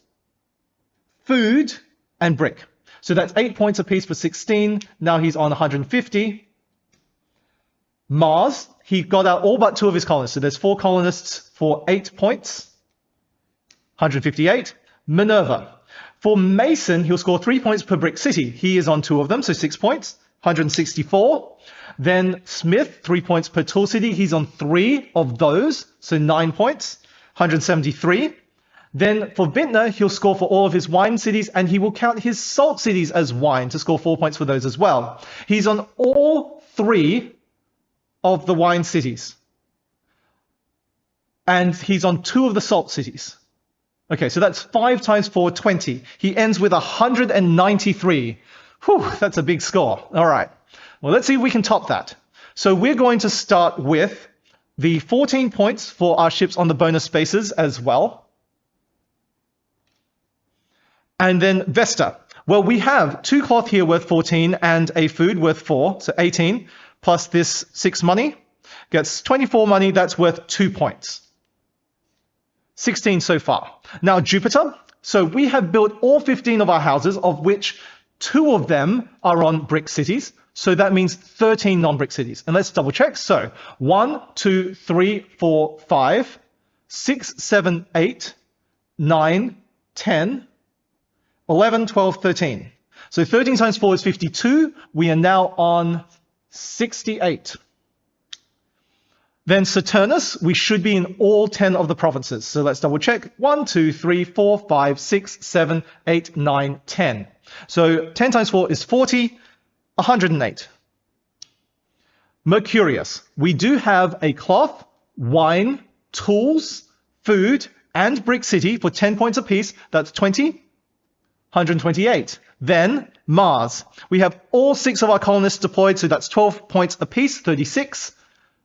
food, and brick. So that's 8 points apiece for 16. Now he's on 150. Mars, he got out all but 2 of his colonists. So there's 4 colonists for 8 points. 158. Minerva. For Mason, he'll score 3 points per brick city. He is on 2 of them, so 6 points. 164. Then Smith, 3 points per tool city. He's on 3 of those, so 9 points. 173. Then for Vintner, he'll score for all of his wine cities, and he will count his salt cities as wine to score 4 points for those as well. He's on all 3 of the wine cities. And he's on 2 of the salt cities. Okay, so that's 5 times 4, 20. He ends with 193. Whew, that's a big score. All right. Well, let's see if we can top that. So we're going to start with the 14 points for our ships on the bonus spaces as well. And then Vesta. Well, we have 2 cloth here worth 14 and a food worth 4, so 18, plus this 6 money. Gets 24 money, that's worth 2 points. 16 so far. Now Jupiter. So we have built all 15 of our houses, of which 2 of them are on brick cities. So that means 13 non-brick cities. And let's double check. So 1, 2, 3, 4, 5, 6, 7, 8, 9, 10, 11, 12, 13. So 13 times 4 is 52. We are now on 68. Then Saturnus, we should be in all 10 of the provinces. So let's double check. 1, 2, 3, 4, 5, 6, 7, 8, 9, 10. So 10 times 4 is 40, 108. Mercurius, we do have a cloth, wine, tools, food, and brick city for 10 points apiece. That's 20, 128. Then Mars, we have all 6 of our colonists deployed, so that's 12 points apiece, 36.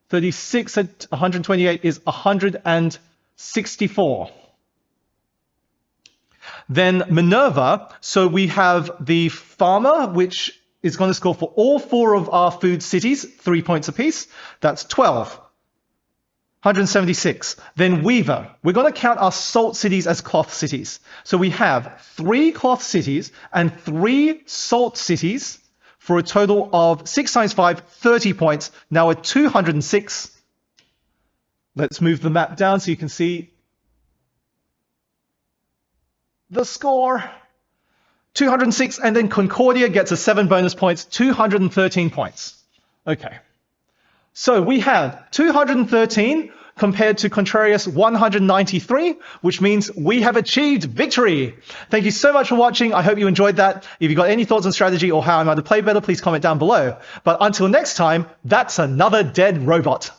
36 at 128 is 164. Then Minerva, so we have the farmer, which is going to score for all 4 of our food cities, 3 points apiece. That's 12. 176. Then Weaver, we're going to count our salt cities as cloth cities. So we have 3 cloth cities and 3 salt cities, for a total of 6 times 5, 30 points. Now at 206. Let's move the map down so you can see the score. 206, and then Concordia gets a 7 bonus points, 213 points. Okay. So we have 213 compared to Contrarius 193, which means we have achieved victory. Thank you so much for watching. I hope you enjoyed that. If you've got any thoughts on strategy or how I might have played better, please comment down below. But until next time, that's another dead robot.